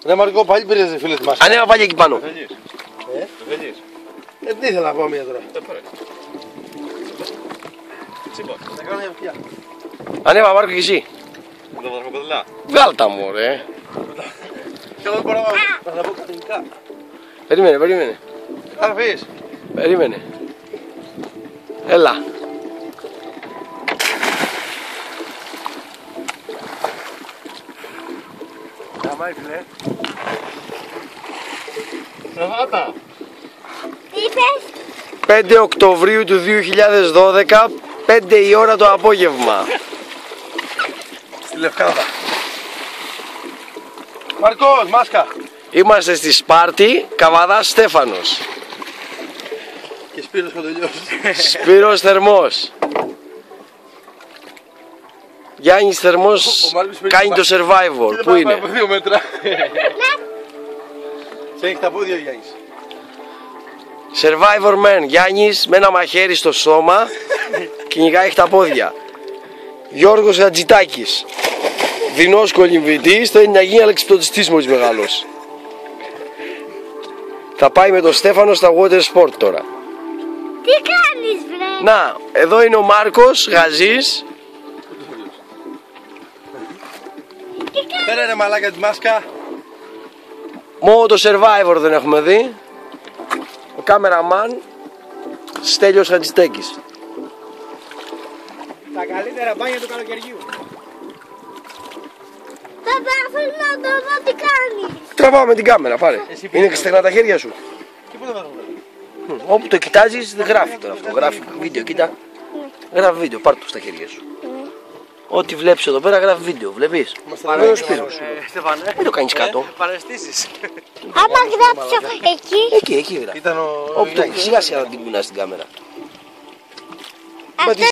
Ρε Μαρκό, πάλι πήρες φίλε τη μάσκα. Ανέβα πάλι εκεί πάνω. Δεν ήθελα να πάω μία τώρα. Θα κάνω μια αυτιά. Ανέβα Μάρκο και εσύ. Με τα βαθμοπεδλά. Βγάλ' τα μου ρε. Και εγώ μπορώ να τα πω κανονικά. Περίμενε. Θα φύγεις. Περίμενε. Έλα. Καμάει φίλε. Στραβάτα. Τι είπες? 5 Οκτωβρίου του 2012, 5 η ώρα το απόγευμα. Στη Λευκάδα. Μαρκός, μάσκα. Είμαστε στη Σπάρτη, Καβαδάς Στέφανος. Και Σπύρος Κοντελιός. Σπύρος Θερμός. Γιάννης Θερμός Ο Μάρκος κάνει το Survivor. Πού είναι? Από 2 μέτρα. Σε έχει τα πόδια ο Γιάννης. Survivor Man. Γιάννης με ένα μαχαίρι στο σώμα. Κυνηγάει τα πόδια. Γιώργος Ατζητάκης. Δεινός κολυμβητής. Θέλει να γίνει αλεξιπτωτιστής μόλις μεγάλος. Θα πάει με τον Στέφανο στα water sport τώρα. Τι κάνεις βρε? Να, εδώ είναι ο Μάρκος Γαζής. Πέρα ρε μαλάκα τη μάσκα. Μόνο το Survivor δεν έχουμε δει. Ο κάμεραμαν Στέλιος Χατζητάκης. Τα καλύτερα μπάνια του καλοκαιριού. Παπά, θέλω να το δω τι κάνεις. Τραβάω με την κάμερα, πάρε. Είναι στεγνά τα χέρια σου. Και πού δεν θα το βλέπω. Όπου το κοιτάζεις δεν γράφει τώρα αυτό. Γράφει βίντεο, κοίτα. Γράφει βίντεο, πάρ' το στα χέρια σου. Ό,τι βλέπεις εδώ πέρα γράφει βίντεο, βλέπεις. Εδώ είναι ο Σπύρος. Στεφάνε. Δεν το κάνεις κάτω. Παρεστήσεις. Άμα γράψω εκεί. Εκεί γράφει. Ήταν ο Όπου το Γιάννης. σιγά σιγά να την κουνάς στην κάμερα. Αυτό